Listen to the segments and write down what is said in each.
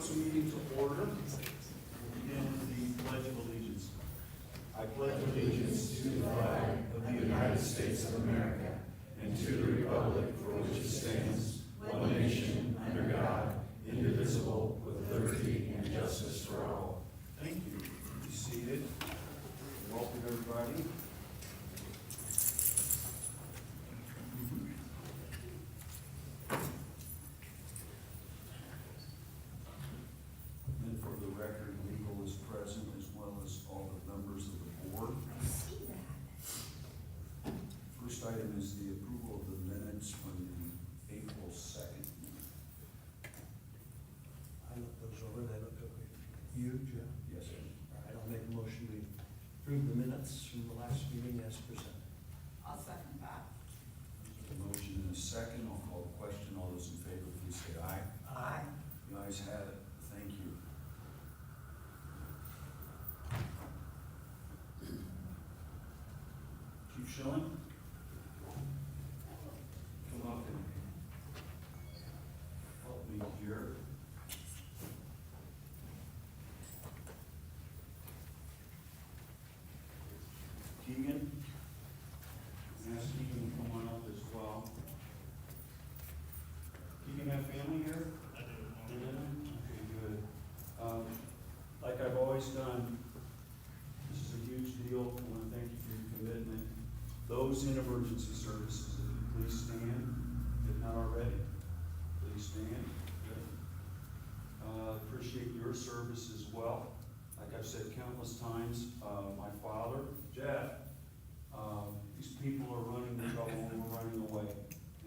council meeting to order. We'll begin with the Pledge of Allegiance. I pledge allegiance to the flag of the United States of America and to the republic for which it stands, one nation, under God, indivisible, with liberty and justice for all. Thank you. Be seated. Welcome, everybody. And for the record, legal is present as well as all the members of the board. First item is the approval of the minutes from the April 2nd. I looked those over, they look okay. You, Jeff? Yes, sir. All right, I'll make a motion to approve the minutes from the last meeting as presented. I'll second that. A motion and a second. I'll call the question. All those in favor, please say aye. Aye. The ayes have it. Thank you. Chief Schilling? Come up and help me here. Keegan? Ask Keegan to come on up as well. Keegan have family here? I do. Okay, good. Like I've always done, this is a huge deal. I want to thank you for your commitment. Those in emergency services, if you please stand, if not already, please stand. Good. Appreciate your service as well. Like I've said countless times, my father, Jeff, these people are running the trouble and we're running away.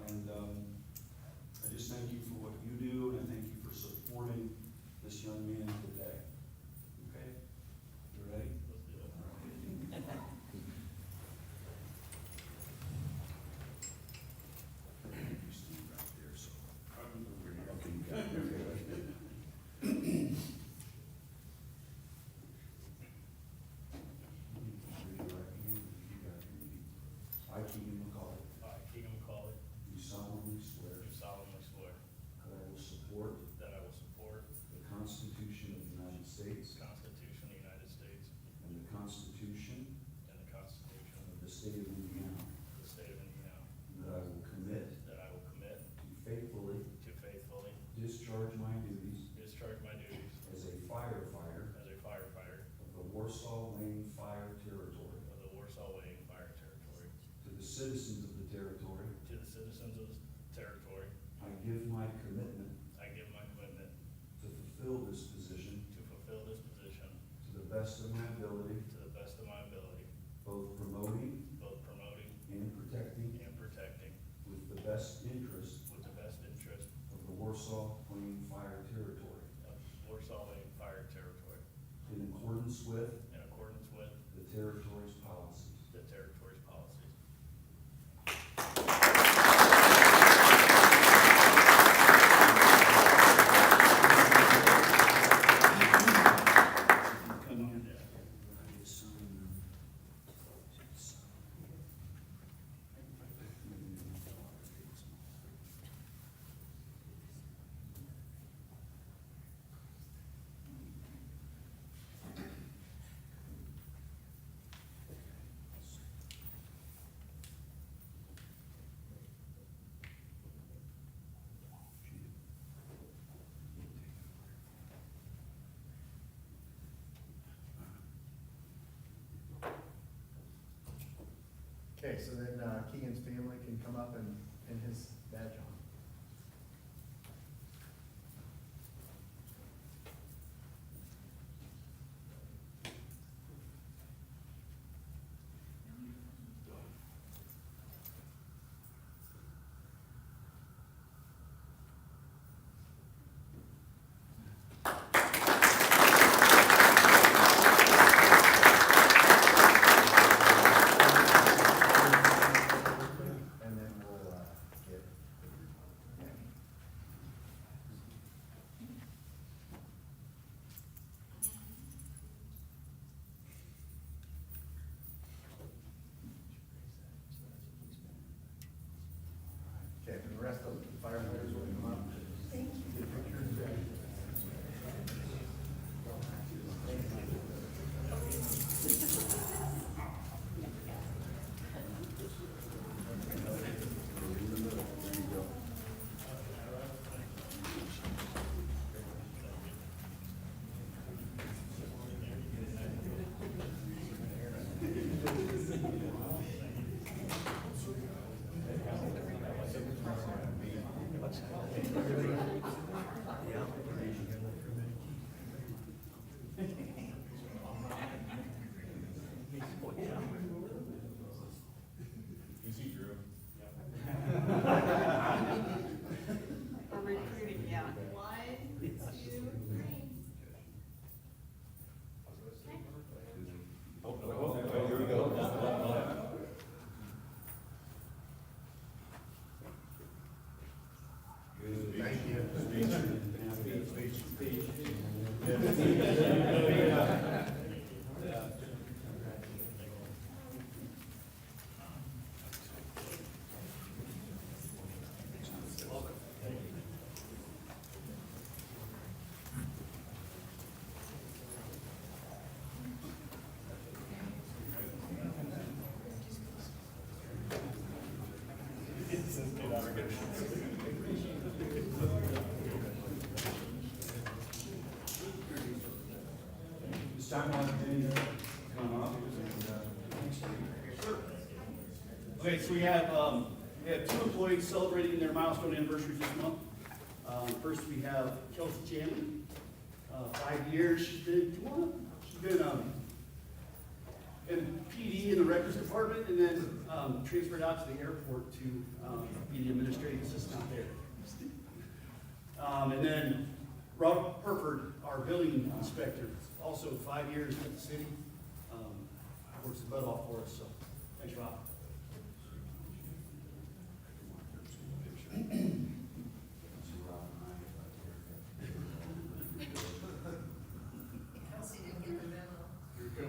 And I just thank you for what you do, and I thank you for supporting this young man today. Okay? You ready? Let's do it. You stand right there, so. Okay, you got it. Okay. I, Keegan McCauley, I, Keegan McCauley, do solemnly swear do solemnly swear that I will support that I will support the Constitution of the United States the Constitution of the United States and the Constitution and the Constitution of the State of Indiana, of the State of Indiana, and that I will commit that I will commit to faithfully to faithfully discharge my duties discharge my duties as a firefighter as a firefighter of the Warsaw Wayne Fire Territory of the Warsaw Wayne Fire Territory. to the citizens of the territory. To the citizens of the territory, I give my commitment I give my commitment to fulfill this position to fulfill this position to the best of my ability, to the best of my ability, both promoting both promoting and protecting and protecting with the best interest with the best interest of the Warsaw Wayne Fire Territory, of Warsaw Wayne Fire Territory, in accordance with in accordance with the territory's policies. the territory's policies. Come on. Okay, so then Keegan's family can come up and pin his badge on. And then we'll get. Okay, and the rest of the firefighters will come up. Thank you. Get pictures. This time I'll have Danny come up Okay, so we have two employees celebrating their milestone anniversaries this month. First, we have Kelsey Chandler, 5 years. She's been in PD in the records department, and then transferred out to the airport to be the administrative assistant out there. And then Rob Herford, our building inspector, also 5 years at the city. Works his butt off for us, so thanks, Rob. Kelsey didn't get the memo. Here we go.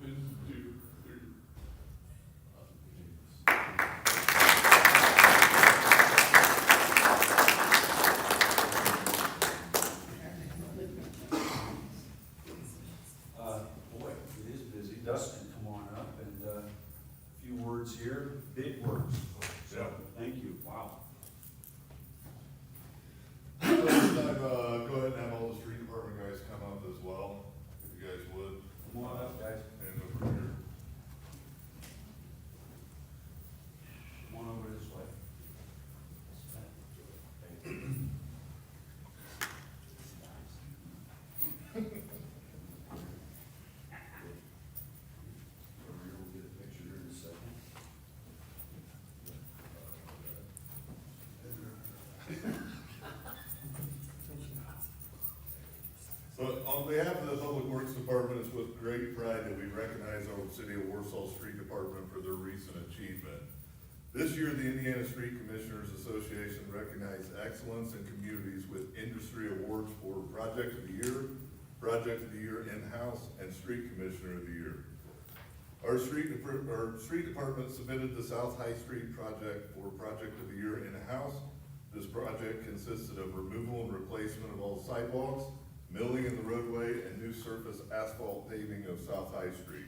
1, 2, 3. Boy, it is busy. Dustin, come on up and a few words here, big words. So, thank you. Wow. This time, go ahead and have all the street department guys come up as well, if you guys would. Come on up, guys. And over here. Come on over this way. Over here, we'll get a picture here in a second. So on behalf of the Public Works Department, it's with great pride that we recognize our City of Warsaw Street Department for their recent achievement. This year, the Indiana Street Commissioners Association recognized excellence in communities with industry awards for Project of the Year in-house, and Street Commissioner of the Year. Our street department submitted the South High Street project for Project of the Year in-house. This project consisted of removal and replacement of all sidewalks, milling in the roadway, and new surface asphalt paving of South High Street.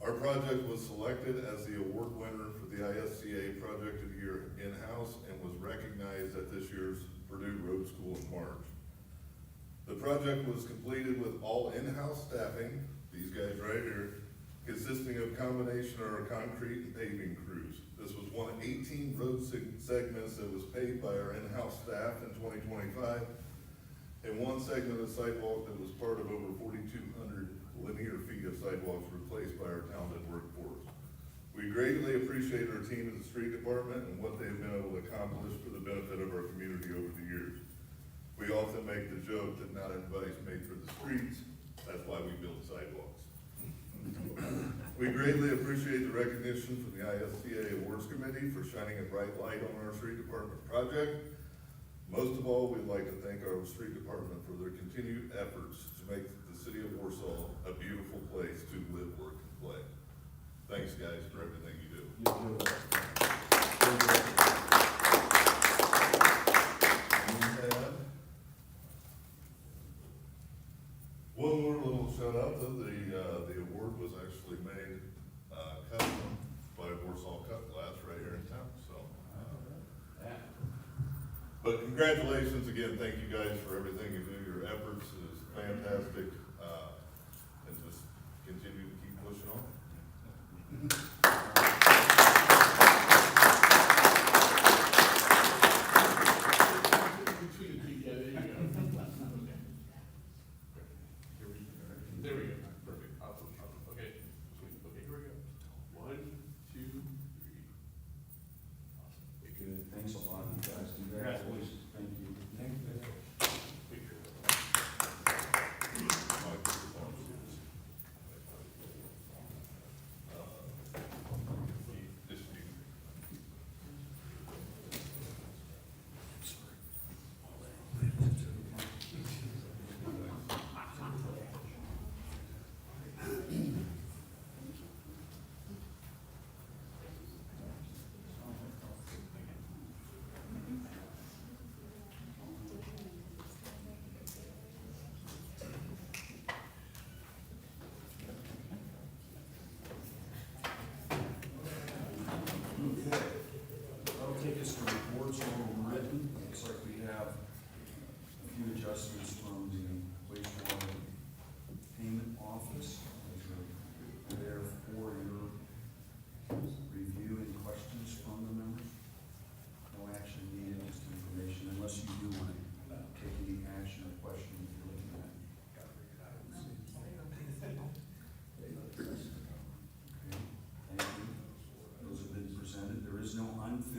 Our project was selected as the award winner for the ISCA Project of the Year in-house and was recognized at this year's Purdue Road School in March. The project was completed with all in-house staffing, these guys right here, consisting of combination of our concrete and paving crews. This was one of 18 road segments that was paved by our in-house staff in 2025, and one segment of sidewalk that was part of over 4,200 linear feet of sidewalks replaced by our talented workforce. We greatly appreciate our team in the street department and what they've been able to accomplish for the benefit of our community over the years. We often make the joke that not everybody's made for the streets, that's why we build sidewalks. We greatly appreciate the recognition from the ISCA Awards Committee for shining a bright light on our street department project. Most of all, we'd like to thank our street department for their continued efforts to make the city of Warsaw a beautiful place to live, work, and play. Thanks, guys, for everything you do. One more little shout out to the award was actually made, custom by Warsaw Cut Glass right here in town, so. But congratulations again, thank you guys for everything you do, your efforts is fantastic, and just continue to keep pushing on. There we go. Perfect. Awesome. Okay. Sweet. Okay, here we go. 1, 2, 3. Awesome. Good, thanks a lot, you guys. Congratulations. Thank you. Picture.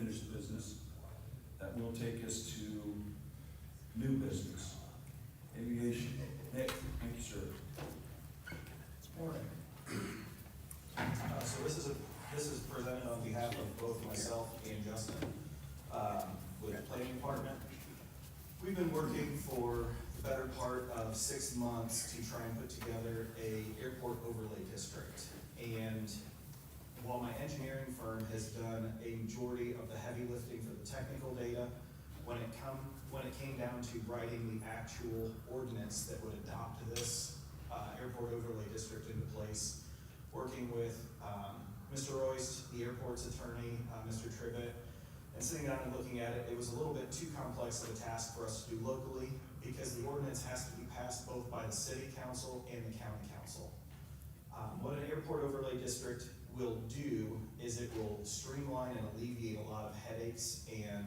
unfinished business. That will take us to new business, aviation. Nick, thank you, sir. Morning. So this is presented on behalf of both myself and Justin, with the planning department. We've been working for the better part of 6 months to try and put together a airport overlay district. And while my engineering firm has done a majority of the heavy lifting for the technical data, when it came down to writing the actual ordinance that would adopt this airport overlay district into place, working with Mr. Royce, the airport's attorney, Mr. Tribbett, and sitting down and looking at it, it was a little bit too complex of a task for us to do locally because the ordinance has to be passed both by the city council and the county council. What an airport overlay district will do is it will streamline and alleviate a lot of headaches and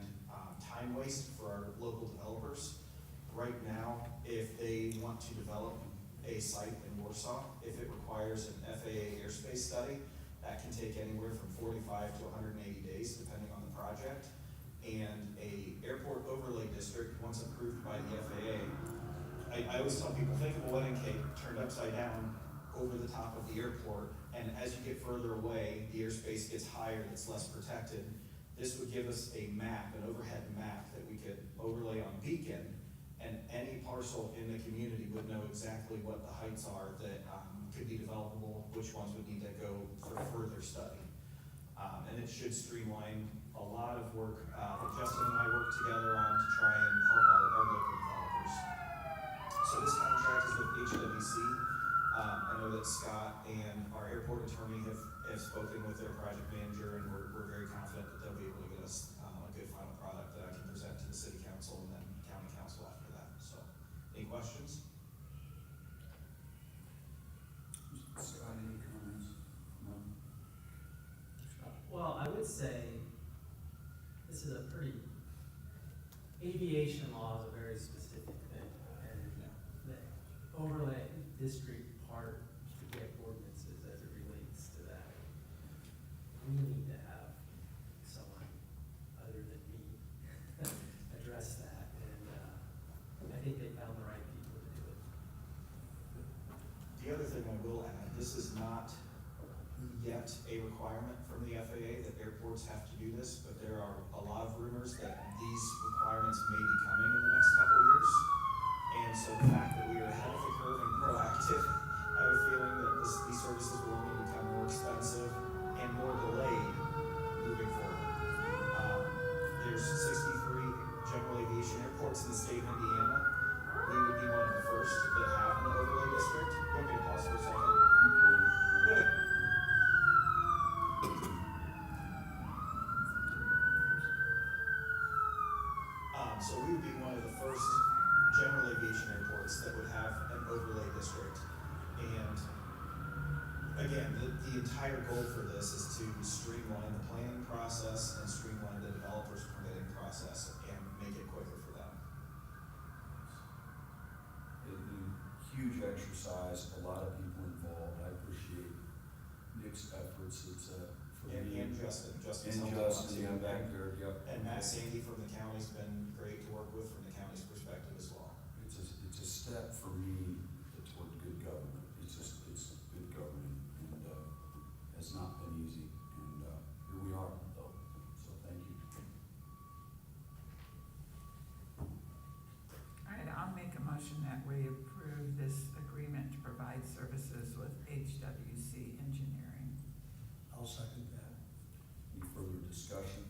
time waste for our local developers. Right now, if they want to develop a site in Warsaw, if it requires an FAA airspace study, that can take anywhere from 45 to 180 days, depending on the project. And a airport overlay district, once approved by the FAA, I always tell people, think of a wedding cake turned upside down over the top of the airport, and as you get further away, the airspace gets higher, it's less protected. This would give us a map, an overhead map that we could overlay on Beacon, and any parcel in the community would know exactly what the heights are that could be developable, which ones would need to go for further study. And it should streamline a lot of work that Justin and I work together on to try and help our local developers. So this contract is with HWC. I know that Scott and our airport attorney have spoken with their project manager, and we're very confident that they'll be able to get us a good final product that I can present to the city council and then county council after that. So, any questions? Scott, any comments? No? Well, I would say this is a pretty, aviation law is a very specific thing, and the overlay district part to get ordinances as it relates to that. We need to have someone other than me address that, and I think they found the right people to do it. The other thing I will add, this is not yet a requirement from the FAA that airports have to do this, but there are a lot of rumors that these requirements may be coming in the next couple of years. And so the fact that we are ahead of the curve and proactive, I have a feeling that these services will only become more expensive and more delayed moving forward. There's 63 general aviation airports in the state of Indiana. We would be one of the first that have an overlay district. You want me to pause for a second? So we would be one of the first general aviation airports that would have an overlay district. And again, the entire goal for this is to streamline the planning process and streamline the developer's permitting process and make it quicker for them. A huge exercise, a lot of people involved. I appreciate Nick's efforts. It's for me. And Justin's And helped a lot Justin, too. yeah, back there, yep. And Matt Sandy from the county's been great to work with from the county's perspective as well. It's a step for me toward good government. It's good government, and has not been easy. And here we are, though. So thank you. All right, I'll make a motion that we approve this agreement to provide services with HWC Engineering. I'll second that. Any further discussion?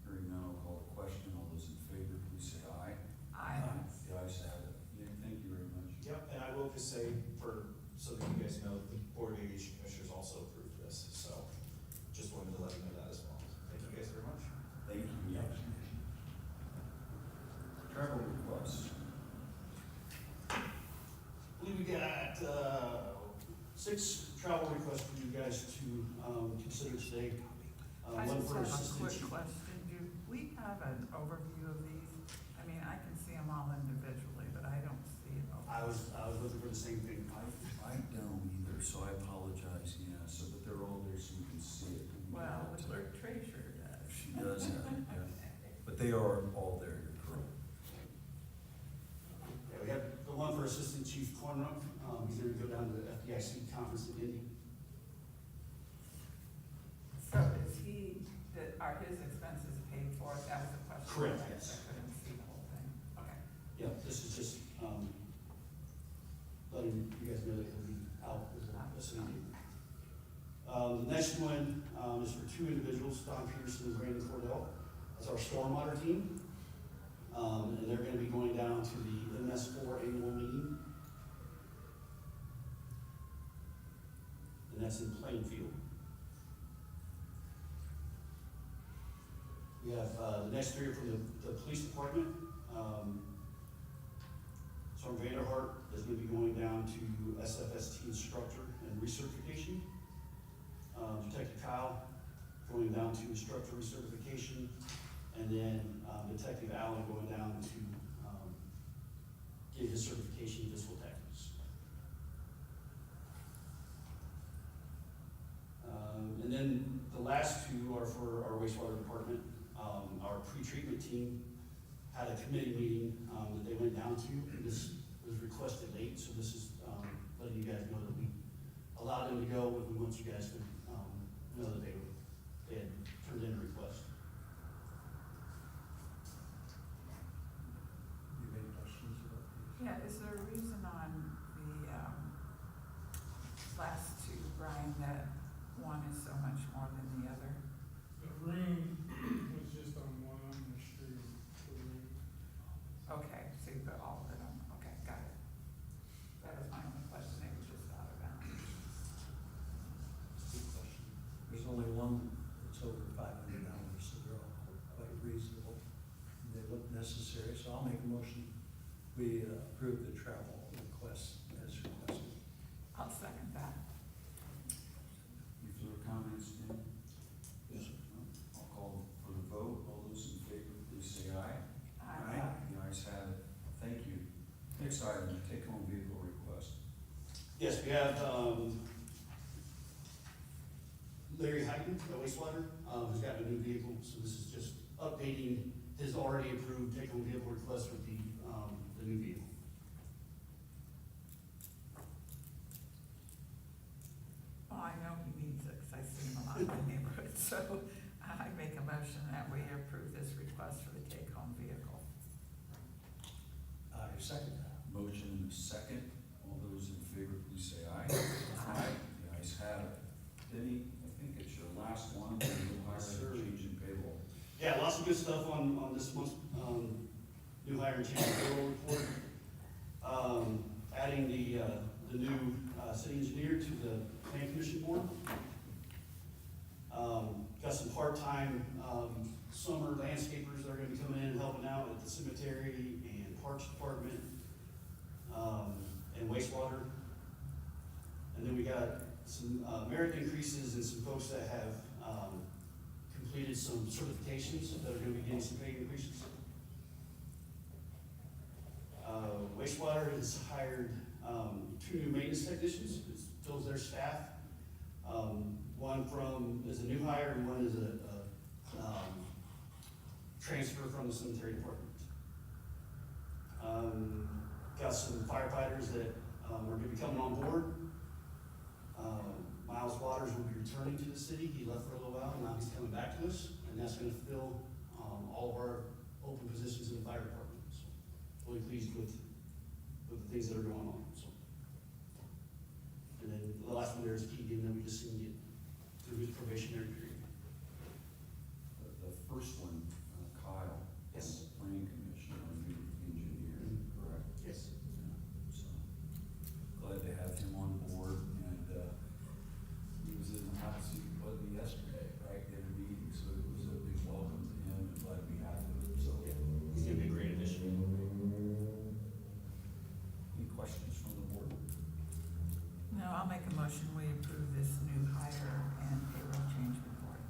Hearing none, I'll call the question. All those in favor, please say aye. Aye. The ayes have it. Nick, thank you very much. Yep, and I will just say, so that you guys know, the Board of Aviation Commissioners also approved this, so just wanted to let you know that as well. Thank you guys very much. Thank you. Travel requests. I believe we got 6 travel requests for you guys to consider today. I One just for have a assistant. quick question. Do we have an overview of these? I mean, I can see them all individually, but I don't see it all. I was looking for the same thing. I don't either, so I apologize, yeah, so, but they're all there so you can see it. Well, the clerk IC conference in Indy. So is are his expenses paid for? That was the question. Correct, I yes. couldn't see the whole thing. Okay. Yeah, this is just, letting you guys know that he'll be out as a city. The next one, is for two individuals, Don Peterson and Brandon Cordell. That's our stormwater team. And they're gonna be going down to the MS4 annual meeting. And that's in Plainfield. We have, the next three are from the police department. Sergeant Vanderhart is gonna be going down to SFST instructor and recertification. Detective Kyle going down to instructor recertification. And then, Detective Allen going down to, get his certification in physical tactics. And then the last two are for our wastewater department. Our pre-treatment team had a committee meeting, that they went down to, and this was requested late, so this is, letting you guys know that we allowed them to go, but we want you guys to, know that they had turned in a request. You have any questions about these? Yeah, is there a reason on the, last two, Brian, that one is so much more than the other? The room was just on one on the street. The room. Okay, so you put all of it on, okay, got it. That was my only question, they were just out of bounds. Good question. There's only one that's over $500, so they're all quite reasonable. And they look necessary, so I'll make a motion. We approve the travel request as requested. I'll second that. Any further comments, Tim? Yes, sir. I'll call for the vote. All those in favor, please say aye. The ayes have it. Thank you. Next item, take-home vehicle request. Yes, we have, Larry Hyden, the wastewater, who's got a new vehicle, so this is just updating his already approved take-home vehicle request with the new vehicle. Well, I know he needs it, because I see him a lot in my neighborhood, so I make a motion that we approve this request for the take-home vehicle. I second that. Motion and a second. All those in favor, please say aye. The ayes have it. Denny, I think it's your last one, new hire Yes, sir. and change in payroll. Yeah, lots of good stuff on this month's, new hire and change in payroll report. Adding the new, city engineer to the plan commission board. Got some part-time, summer landscapers that are gonna be coming in and helping out at the cemetery and parks department, and wastewater. And then we got some, merit increases and some folks that have, completed some certifications that are gonna be getting some pay increases. Wastewater has hired, two new maintenance technicians, it fills their staff. One is a new hire and one is a transfer from the cemetery department. Got some firefighters that, are gonna be coming on board. Miles Waters will be returning to the city, he left for a little while, and now he's coming back to us, and that's gonna fill, all of our open positions in the fire department, so. Really pleased with the things that are going on, so. And then the last one there is Keegan, that we just seen get through his probationary period. The first one, Kyle. Yes. Planning commission, our new engineer, correct? Yes. So, glad to have him on board, and, he was in the hot seat, wasn't he, yesterday, right, in a meeting, so it was a big welcome to him, and glad we have him, so. He's gonna be a great addition. Any questions from the board? No, I'll make a motion, we approve this new hire and payroll change report.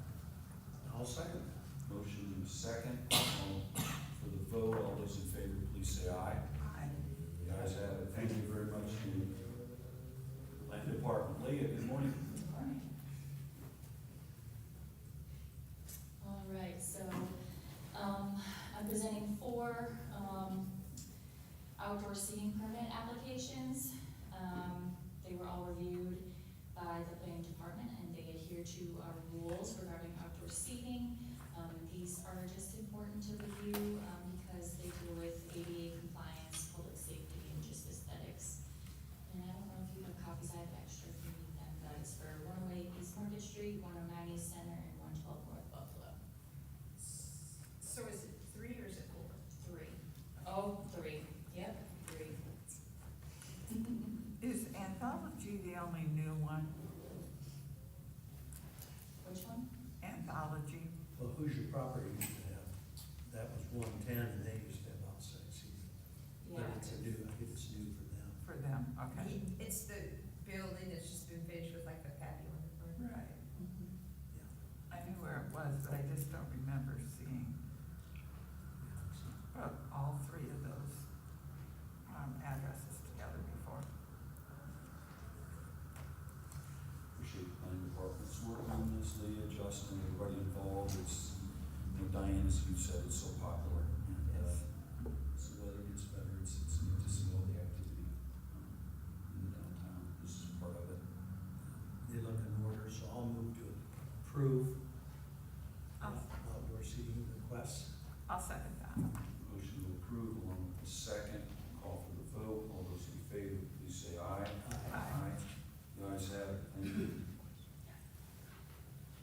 I'll second that. Motion and a second. For the vote, all those in favor, please say aye. The ayes have it. Thank you very much to the Land Department. Leah, good morning. All right, so, I'm presenting four, outdoor seating permit applications. They were all reviewed to review, because they deal with ADA compliance, public safety, and just aesthetics. And I don't know if you have copies, I have extra if you need them, but it's for 108 East Market Street, 109 East Center, and 112 North Buffalo. So is it 3 or is it 4? 3. Oh, 3, yep, 3. Is Anthology the only new one? Which one? Anthology? Well, Hoosier Property used to have, that was 110, and they used to have outside seating. Yeah. But it's a new, I think it's new for them. For them, okay. It's the building that's just been finished with like the patio in the front. Right. Mhm. I knew where it was, but I just don't remember seeing all 3 of those addresses together before. Appreciate the planning department's work on this, Leah, Justin, everybody involved. It's, Diane, as you said, it's so popular. And, Yes. as the weather gets better, it's neat to see all the activity in the downtown. This is part of it. They look in order, so I'll move to approve I'll, outdoor seating requests. I'll second that. Motion to approve along with the second. Call for the vote. All those in favor, please say aye. Aye. The ayes have it. Thank you.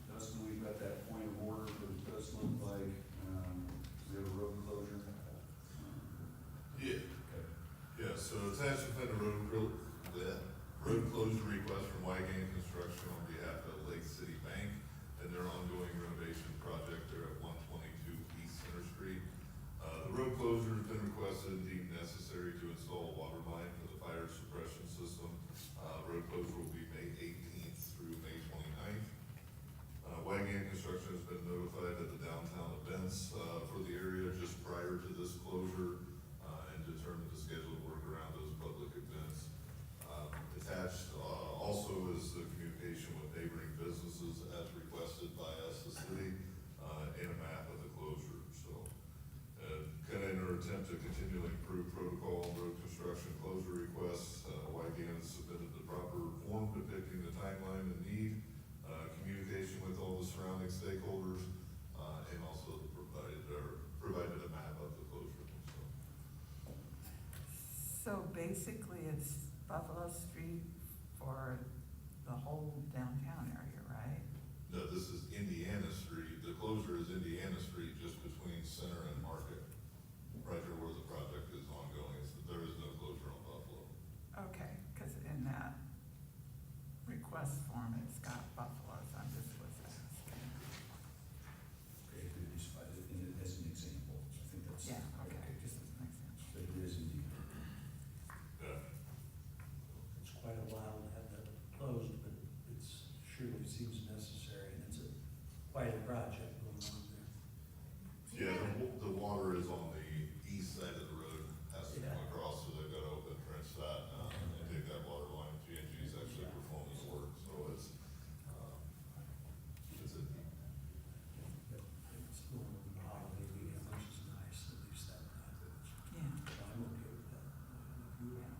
Dustin, we've got that point of order, but it does look like, we have a road closure. Yeah, Okay. yeah, so attached within the road closure request from Wygang Construction on behalf of Lake City Bank and their ongoing renovation project there at 122 East Center Street. The road closure has been requested and deemed necessary to install a water line for the fire suppression system. Road closure will be May 18th through May 29th. Wygang Construction has been notified of the downtown events for the area just prior to this closure and determined to schedule work around those public events. Attached also is the communication with neighboring businesses as requested by us, the city, and a map of the closure. So, kind of in our attempt to continually improve protocol on road construction closure requests, Wygang has submitted the proper form depicting the timeline and need, communication with all the surrounding stakeholders, and also provided a map of the closure. So basically, it's Buffalo Street for the whole downtown area, right? No, this is Indiana Street. The closure is Indiana Street just between Center and Market, right there where the project is ongoing. There is no closure on Buffalo. Okay, because in that request form, it's got Buffalo, so I'm just was asking. Okay, if it is, as an example, I think that's. Yeah, okay, just as an example. But it is indeed. Yeah. It's quite a while to have that closed, but it's surely seems necessary, and it's quite a project going on there. Yeah, the water is on the east side of the road, has to come across, so they've got to open trench that, and take that water line. G&G is actually performing the work, so it's a, But it's going on the holiday weekend, which is nice, at least that night. Yeah. So I'm okay with that. If you are.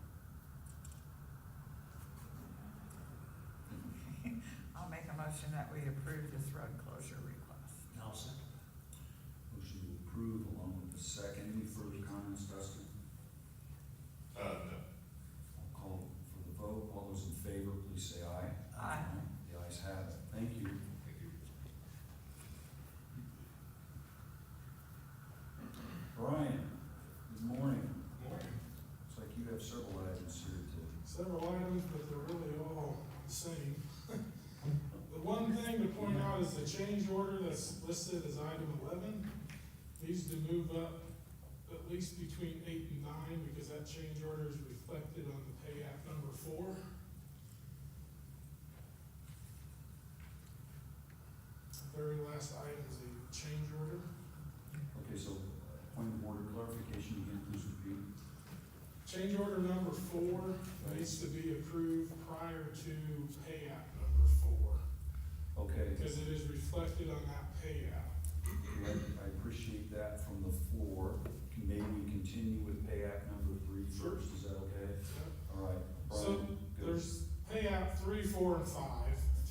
I'll make a motion that we approve this road closure request. I'll second. Motion to approve along with the second. Any further comments, Dustin? no. I'll call for the vote. All those in favor, please say aye. Aye. The ayes have it. Thank you. Thank you. Brian, good morning. Looks like you have several items here to. Several items, but they're really all the same. The one thing to point out is the change order that's listed as item 11 needs to move up at least between 8 and 9, because that change order is reflected on the pay app number 4. The very last item is a change order. Okay, so point of order clarification again, please repeat. Change order number 4 needs to be approved prior to pay app number 4, Okay. because it is reflected on that pay app. I appreciate that from the floor. Maybe we continue with pay app number 3 first, is that okay? All right. So Brian, good. there's pay app 3, 4, and 5.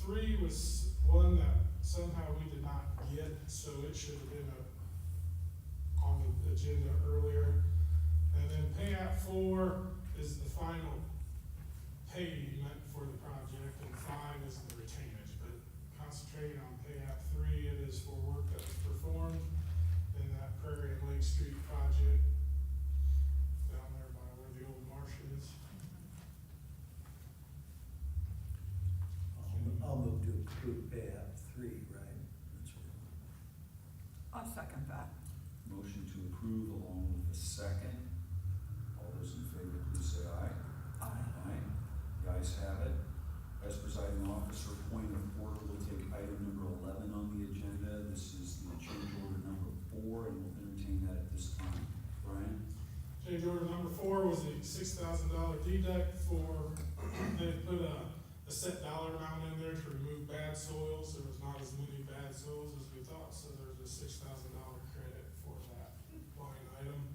3 was one that somehow we did not get, so it should have been on the agenda earlier. And then pay app 4 is the final payment for the project, and 5 is the retainage. But concentrating on pay app 3, it is for work that was performed in that Prairie and Lake Street project down there by where the old marsh is. I'll move to approve pay app 3, right? That's what. I'll second that. Motion to approve along with the second. All those in favor, please say aye. Aye. The ayes have it. As presiding officer, point of order, we'll take item number 11 on the agenda. This is the change order number 4, and we'll entertain that at this time. Brian? Change order number 4 was a $6,000 deduct for, they put a set dollar amount in there to remove bad soils. There was not as many bad soils as we thought, so there's a $6,000 credit for that line item.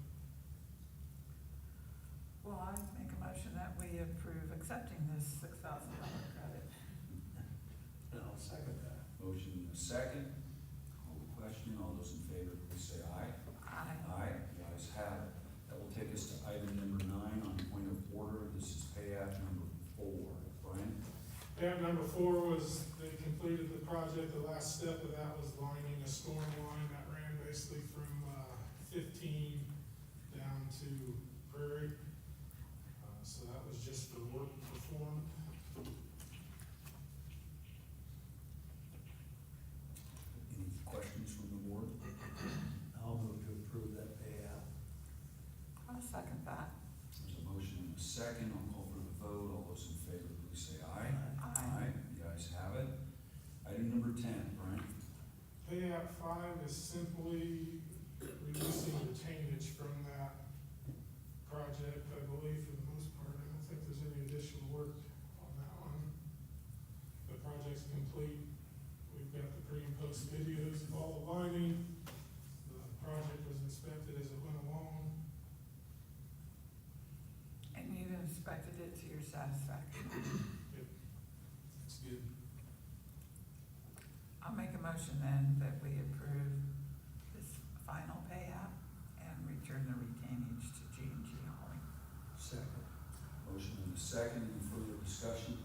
Well, I make a motion that we approve accepting this $6,000 credit. And I'll second that. Motion and a second. Call the question. All those in favor, please say aye. Aye. Aye. The ayes have it. That will take us to item number 9 on point of order. This is pay app number 4. Brian? App number 4 was, they completed the project. The last step of that was lining a storm line that ran basically from 15 down to Prairie. So that was just for work performed. Any questions from the board? I'll move to approve that pay app. I'll second that. There's a motion and a second. I'll call for the vote. All those in favor, please say aye. Aye. The ayes have it. Item number 10, Brian. Pay app 5 is simply releasing retainage from that project, I believe, for the most part. I don't think there's any additional work on that one. The project's complete. We've got the pre and post videos of all the lining. The project was inspected as it went along. And you've inspected it to your satisfaction. It's good. I'll make a motion then that we approve this final pay app and return the retainage to G&G Hauling. Second. Motion and a second. Any further discussion?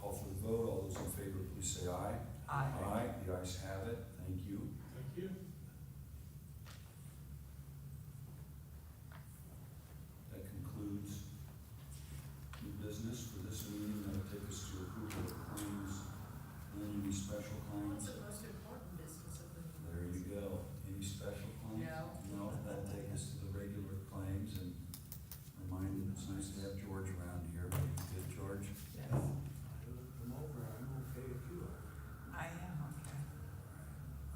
Call for the vote. All those in favor, please say aye. Aye. The ayes have it. Thank you. Thank you. That concludes new business for this meeting. That'll take us to approval of claims. Any special claims? What's the most important business of the meeting? There you go. Any special claims? No. No, that'll take us to the regular claims and remind it's nice to have George around here. Good, George? Yes, I looked them over, I'm okay if you are. I am, okay.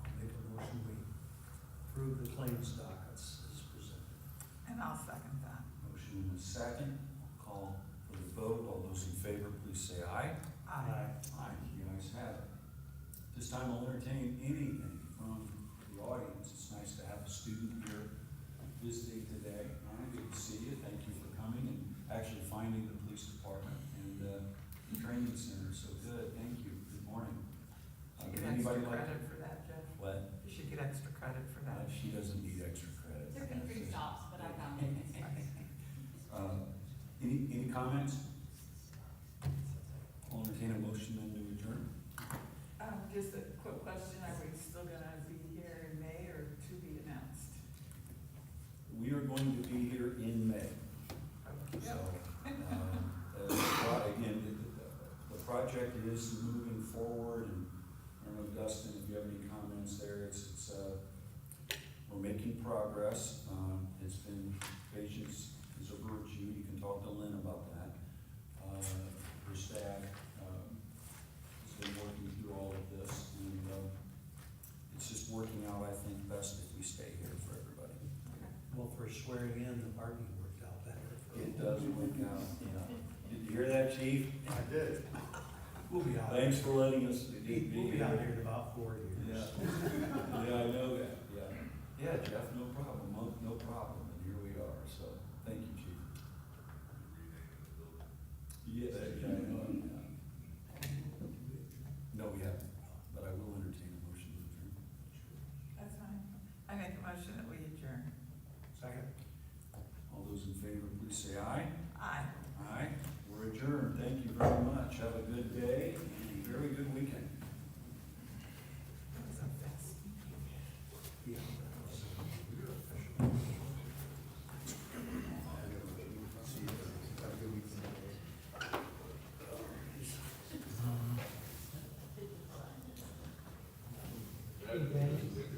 I'll make a motion, we approve the claims dockets as presented. And I'll second that. Motion and a second. Call for the vote. All those in favor, please say aye. Aye. Aye. The ayes have it. This time I'll entertain anything from the audience. It's nice to have a student here visiting today. Good to see you. Thank you for coming and actually finding the police department and the training center. So good. Thank you. Good morning. You Would get extra anybody like credit for that, Jeff? What? You should get extra credit for that. She doesn't need extra credit. There have been 3 stops, but I found it. Any comments? I'll entertain a motion then to adjourn. Just a quick question, are we still gonna be here in May or to be announced? We are going to be here in May. So, again, the project is moving forward, and I don't know, Dustin, if you have any comments there, we're making progress. It's been, patience is a virtue, you can talk to Lynn about that. Her staff, has been working through all of this, and, it's just working out, I think, best if we stay here for everybody. Well, for swearing in, the parking worked out better. It does work out, yeah. Did you hear that, chief? I did. We'll be out. Thanks for letting us be We'll be out here. here in about 4 years. Yeah, yeah, I know that, yeah. Yeah, Jeff, no problem, no problem, and here we are, so, thank you, chief. Yeah, I know, yeah. No, we haven't, but I will entertain a motion to adjourn. That's fine. good day and a very good weekend. That was a fast. Yeah. Have a good weekend. Hey, Danny.